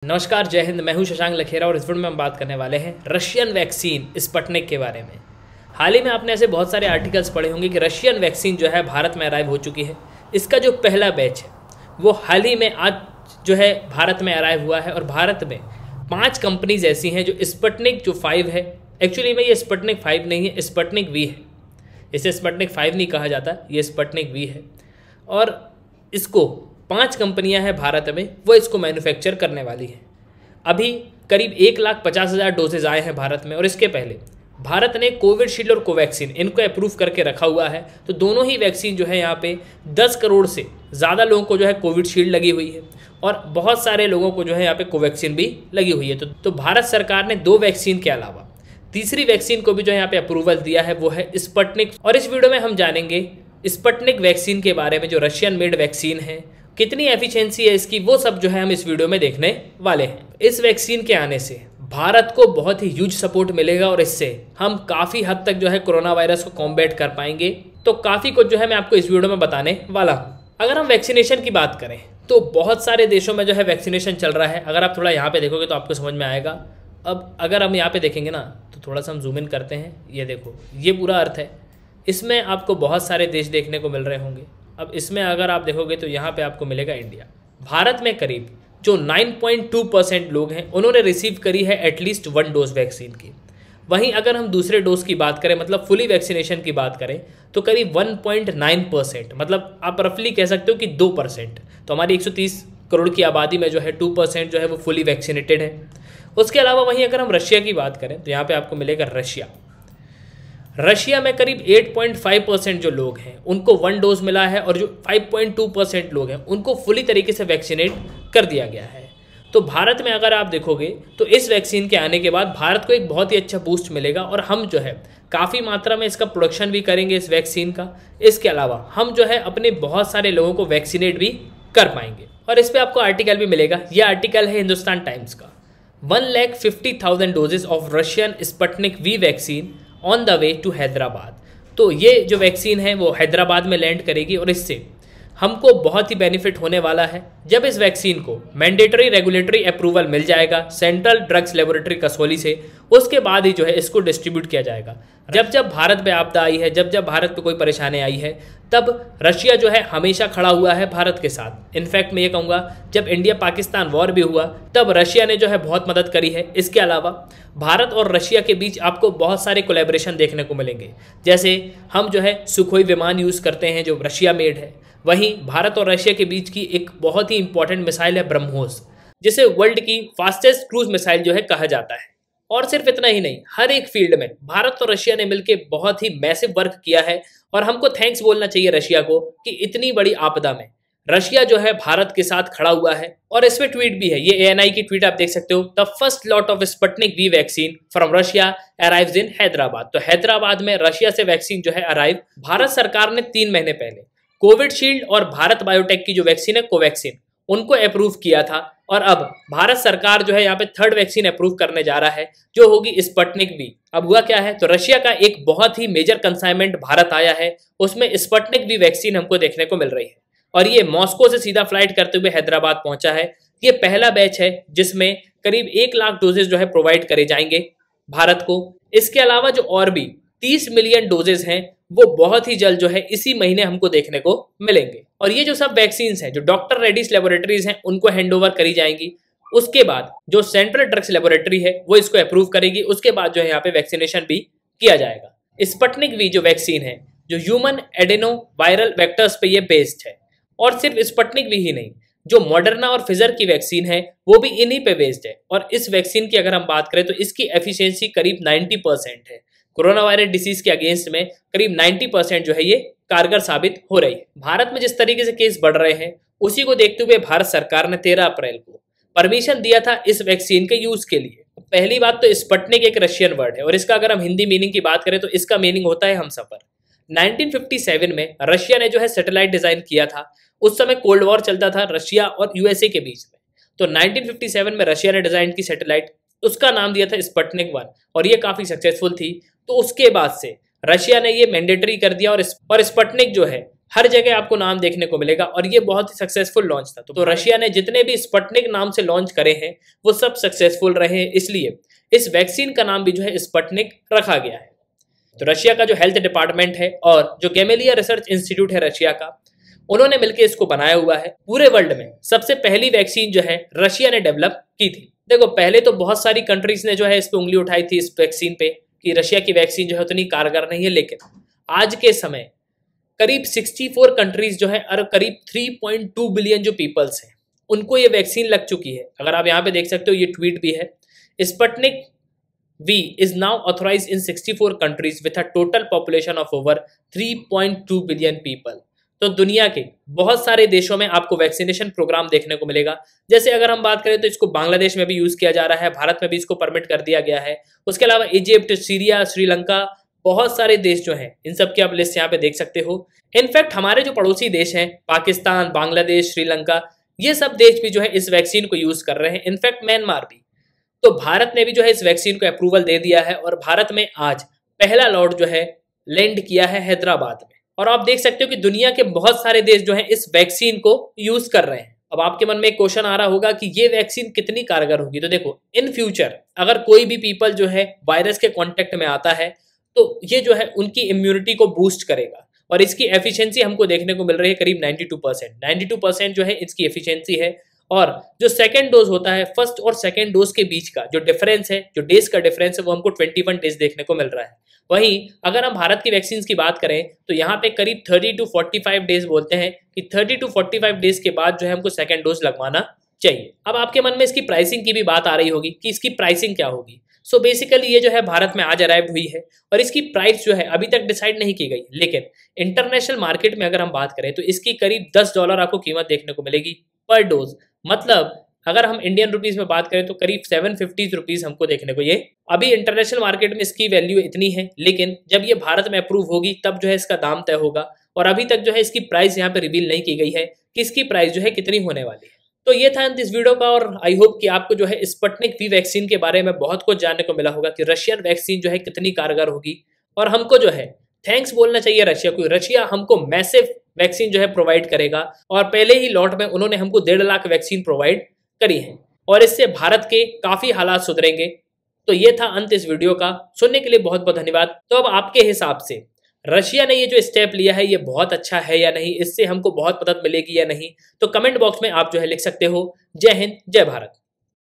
नमस्कार, जय हिंद। मैं हूं शशांक लखेरा और इस वीडियो में हम बात करने वाले हैं रशियन वैक्सीन स्पुतनिक के बारे में। हाल ही में आपने ऐसे बहुत सारे आर्टिकल्स पढ़े होंगे कि रशियन वैक्सीन जो है भारत में अराइव हो चुकी है। इसका जो पहला बैच है वो हाल ही में आज जो है भारत में अराइव हुआ है और भारत में 5 कंपनीज ऐसी हैं जो स्पुतनिक जो 5 है, एक्चुअली में ये स्पुतनिक 5 नहीं है, स्पुतनिक वी है। इसे स्पुतनिक 5 नहीं कहा जाता, ये स्पुतनिक वी है। और इसको 5 कंपनियां हैं भारत में, वो इसको मैन्युफैक्चर करने वाली हैं। अभी करीब 1,50,000 डोजेज आए हैं भारत में और इसके पहले भारत ने कोविशील्ड और कोवैक्सीन इनको अप्रूव करके रखा हुआ है। तो दोनों ही वैक्सीन जो है यहाँ पे 10 करोड़ से ज़्यादा लोगों को जो है कोविशील्ड लगी हुई है और बहुत सारे लोगों को जो है यहाँ पे कोवैक्सीन भी लगी हुई है। तो भारत सरकार ने 2 वैक्सीन के अलावा तीसरी वैक्सीन को भी जो यहाँ पे अप्रूवल दिया है, वो है स्पुतनिक। और इस वीडियो में हम जानेंगे स्पुतनिक वैक्सीन के बारे में, जो रशियन मेड वैक्सीन है, कितनी एफिशिएंसी है इसकी, वो सब जो है हम इस वीडियो में देखने वाले हैं। इस वैक्सीन के आने से भारत को बहुत ही ह्यूज सपोर्ट मिलेगा और इससे हम काफ़ी हद तक जो है कोरोना वायरस को कॉम्बैट कर पाएंगे। तो काफ़ी कुछ जो है मैं आपको इस वीडियो में बताने वाला हूँ। अगर हम वैक्सीनेशन की बात करें तो बहुत सारे देशों में जो है वैक्सीनेशन चल रहा है। अगर आप थोड़ा यहाँ पे देखोगे तो आपको समझ में आएगा। अब अगर हम यहाँ पे देखेंगे ना तो थोड़ा सा हम जूम इन करते हैं, ये देखो, ये पूरा अर्थ है। इसमें आपको बहुत सारे देश देखने को मिल रहे होंगे। अब इसमें अगर आप देखोगे तो यहाँ पे आपको मिलेगा इंडिया। भारत में करीब जो 9.2% लोग हैं उन्होंने रिसीव करी है एटलीस्ट 1 डोज वैक्सीन की। वहीं अगर हम दूसरे डोज की बात करें, मतलब फुली वैक्सीनेशन की बात करें, तो करीब 1.9%, मतलब आप रफली कह सकते हो कि 2%। तो हमारी 130 करोड़ की आबादी में जो है 2% जो है वो फुली वैक्सीनेटेड है। उसके अलावा वहीं अगर हम रशिया की बात करें तो यहाँ पर आपको मिलेगा रशिया में करीब 8.5% जो लोग हैं उनको 1 डोज मिला है और जो 5.2% लोग हैं उनको फुली तरीके से वैक्सीनेट कर दिया गया है। तो भारत में अगर आप देखोगे तो इस वैक्सीन के आने के बाद भारत को एक बहुत ही अच्छा बूस्ट मिलेगा और हम जो है काफ़ी मात्रा में इसका प्रोडक्शन भी करेंगे इस वैक्सीन का। इसके अलावा हम जो है अपने बहुत सारे लोगों को वैक्सीनेट भी कर पाएंगे। और इस पर आपको आर्टिकल भी मिलेगा। यह आर्टिकल है हिंदुस्तान टाइम्स का। 1,50,000 doses of Russian Sputnik V vaccine on the way to Hyderabad. तो ये जो वैक्सीन है वो हैदराबाद में लैंड करेगी और इससे हमको बहुत ही बेनिफिट होने वाला है। जब इस वैक्सीन को मैंडेटरी रेगुलेटरी अप्रूवल मिल जाएगा सेंट्रल ड्रग्स लेबोरेटरी कसौली से, उसके बाद ही जो है इसको डिस्ट्रीब्यूट किया जाएगा। जब जब भारत पे आपदा आई है, जब जब भारत पे कोई परेशानी आई है, तब रशिया जो है हमेशा खड़ा हुआ है भारत के साथ। इनफैक्ट मैं ये कहूँगा जब इंडिया पाकिस्तान वॉर भी हुआ तब रशिया ने जो है बहुत मदद करी है। इसके अलावा भारत और रशिया के बीच आपको बहुत सारे कोलैबोरेशन देखने को मिलेंगे। जैसे हम जो है सुखोई विमान यूज़ करते हैं जो रशिया मेड है। वहीं भारत और रशिया के बीच की एक बहुत ही इंपॉर्टेंट मिसाइल है ब्रह्मोस, जिसे वर्ल्ड की फास्टेस्ट क्रूज मिसाइल जो है कहा जाता है। और सिर्फ इतना ही नहीं, हर एक फील्ड में भारत और रशिया ने मिलकर बहुत ही मैसिव वर्क किया है और हमको थैंक्स बोलना चाहिए रशिया को कि इतनी बड़ी आपदा में रशिया जो है भारत के साथ खड़ा हुआ है। और इसमें ट्वीट भी है, ये ANI की ट्वीट आप देख सकते हो। The first lot of Sputnik V vaccine from Russia arrives इन हैदराबाद। तो हैदराबाद में रशिया से वैक्सीन जो है अराइव। भारत सरकार ने 3 महीने पहले कोविशील्ड और भारत बायोटेक की जो वैक्सीन है कोवैक्सीन, उनको अप्रूव किया था और अब भारत सरकार जो है यहाँ पे 3rd वैक्सीन अप्रूव करने जा रहा है जो होगी स्पुतनिक वी। अब हुआ क्या है, तो रशिया का एक बहुत ही मेजर कंसाइनमेंट भारत आया है, उसमें स्पुतनिक वी वैक्सीन हमको देखने को मिल रही है और ये मॉस्को से सीधा फ्लाइट करते हुए हैदराबाद पहुंचा है। ये पहला बैच है जिसमें करीब 1 लाख डोजेज जो है प्रोवाइड करे जाएंगे भारत को। इसके अलावा जो और भी 30 मिलियन डोजेज हैं वो बहुत ही जल्द जो है इसी महीने हमको देखने को मिलेंगे। और ये जो सब वैक्सीन हैं जो डॉक्टर रेड्डीज लेबोरेटरीज हैं उनको हैंडओवर करी जाएंगी। उसके बाद जो सेंट्रल ड्रग्स लेबोरेटरी है वो इसको अप्रूव करेगी। उसके बाद जो है यहाँ पे वैक्सीनेशन भी किया जाएगा। स्पुतनिक वी जो वैक्सीन है जो ह्यूमन एडेनो वायरल वेक्टर्स पे ये बेस्ड है। और सिर्फ स्पुतनिक वी ही नहीं, जो मॉडर्ना और फिजर की वैक्सीन है वो भी इन्हीं पे बेस्ड है। और इस वैक्सीन की अगर हम बात करें तो इसकी एफिशिएंसी करीब 90% है। कोरोना वायरस डिसीज के अगेंस्ट में करीब 90% जो है ये कारगर साबित हो रही है। भारत में जिस तरीके से केस बढ़ रहे हैं उसी को देखते हुए भारत सरकार ने 13 अप्रैल को परमिशन दिया था इस वैक्सीन के यूज के लिए। पहली बात तो स्पुतनिक एक रशियन वर्ड है और इसका अगर हम हिंदी मीनिंग की बात करें तो इसका मीनिंग होता है हमसफर। 1957 में रशिया ने जो है सैटेलाइट डिजाइन किया था। उस समय कोल्ड वॉर चलता था रशिया और USA के बीच में। तो 1957 में रशिया ने डिजाइन की सैटेलाइट, उसका नाम दिया था स्पुतनिक 1 और ये काफी सक्सेसफुल थी। तो उसके बाद से रशिया ने ये मैंडेटरी कर दिया और स्पुतनिक जो है हर जगह आपको नाम देखने को मिलेगा और ये बहुत ही सक्सेसफुल लॉन्च था। तो रशिया ने जितने भी स्पुतनिक नाम से लॉन्च करे हैं वो सब सक्सेसफुल रहे हैं, इसलिए इस वैक्सीन का नाम भी जो है स्पुतनिक रखा गया है। तो रशिया का जो हेल्थ डिपार्टमेंट है और जो गैमेलिया रिसर्च इंस्टीट्यूट है रशिया का, उन्होंने मिलकर इसको बनाया हुआ है। पूरे वर्ल्ड में सबसे पहली वैक्सीन जो है रशिया ने डेवलप की थी। देखो पहले तो बहुत सारी कंट्रीज ने जो है इस पे उंगली उठाई थी इस वैक्सीन पे कि रशिया की वैक्सीन जो है उतनी कारगर नहीं है, लेकिन आज के समय करीब 64 कंट्रीज जो है और करीब 3.2 बिलियन जो पीपल्स हैं उनको ये वैक्सीन लग चुकी है। अगर आप यहाँ पे देख सकते हो ये ट्वीट भी है, Sputnik V is now authorized in 64 countries with a total population of over 3.2 billion people। तो दुनिया के बहुत सारे देशों में आपको वैक्सीनेशन प्रोग्राम देखने को मिलेगा। जैसे अगर हम बात करें तो इसको बांग्लादेश में भी यूज किया जा रहा है, भारत में भी इसको परमिट कर दिया गया है। उसके अलावा इजिप्ट, सीरिया, श्रीलंका, बहुत सारे देश जो हैं इन सब की आप लिस्ट यहाँ पे देख सकते हो। इनफैक्ट हमारे जो पड़ोसी देश हैं पाकिस्तान, बांग्लादेश, श्रीलंका, ये सब देश भी जो है इस वैक्सीन को यूज कर रहे हैं, इनफैक्ट म्यांमार भी। तो भारत ने भी जो है इस वैक्सीन को अप्रूवल दे दिया है और भारत में आज पहला लॉट जो है लैंड किया है हैदराबाद में। और आप देख सकते हो कि दुनिया के बहुत सारे देश जो हैं इस वैक्सीन को यूज कर रहे हैं। अब आपके मन में एक क्वेश्चन आ रहा होगा कि ये वैक्सीन कितनी कारगर होगी। तो देखो इन फ्यूचर अगर कोई भी पीपल जो है वायरस के कांटेक्ट में आता है तो ये जो है उनकी इम्यूनिटी को बूस्ट करेगा और इसकी एफिशिएंसी हमको देखने को मिल रही है करीब 92% जो है इसकी एफिशिएंसी है। और जो सेकेंड डोज होता है, फर्स्ट और सेकेंड डोज के बीच का जो डिफरेंस है, जो डेज का डिफरेंस है, वो हमको 21 डेज देखने को मिल रहा है। वहीं अगर हम भारत की वैक्सीन की बात करें तो यहाँ पे करीब 30 to 45 डेज बोलते हैं कि 30 to 45 डेज के बाद जो है हमको सेकेंड डोज लगवाना चाहिए। अब आपके मन में इसकी प्राइसिंग की भी बात आ रही होगी कि इसकी प्राइसिंग क्या होगी। सो बेसिकली ये जो है भारत में आज अराइव हुई है और इसकी प्राइस जो है अभी तक डिसाइड नहीं की गई, लेकिन इंटरनेशनल मार्केट में अगर हम बात करें तो इसकी करीब $10 आपको कीमत देखने को मिलेगी पर डोज। मतलब अगर हम इंडियन रुपीस में बात करें तो करीब 750 रुपीज हमको देखने को ये अभी इंटरनेशनल मार्केट में इसकी वैल्यू इतनी है, लेकिन जब ये भारत में अप्रूव होगी तब जो है इसका दाम तय होगा। और अभी तक जो है इसकी प्राइस यहाँ पे रिवील नहीं की गई है कि इसकी प्राइस जो है कितनी होने वाली है। तो ये था इस वीडियो का और आई होप कि आपको जो है स्पुतनिक V वैक्सीन के बारे में बहुत कुछ जानने को मिला होगा कि रशियन वैक्सीन जो है कितनी कारगर होगी। और हमको जो है थैंक्स बोलना चाहिए रशिया को। रशिया हमको मैसिव वैक्सीन जो है प्रोवाइड करेगा और पहले ही लॉट में उन्होंने हमको 1.5 लाख वैक्सीन प्रोवाइड करी है और इससे भारत के काफी हालात सुधरेंगे। तो ये था अंत इस वीडियो का। सुनने के लिए बहुत बहुत धन्यवाद। तो अब आपके हिसाब से रशिया ने ये जो स्टेप लिया है ये बहुत अच्छा है या नहीं, इससे हमको बहुत मदद मिलेगी या नहीं, तो कमेंट बॉक्स में आप जो है लिख सकते हो। जय हिंद, जय भारत।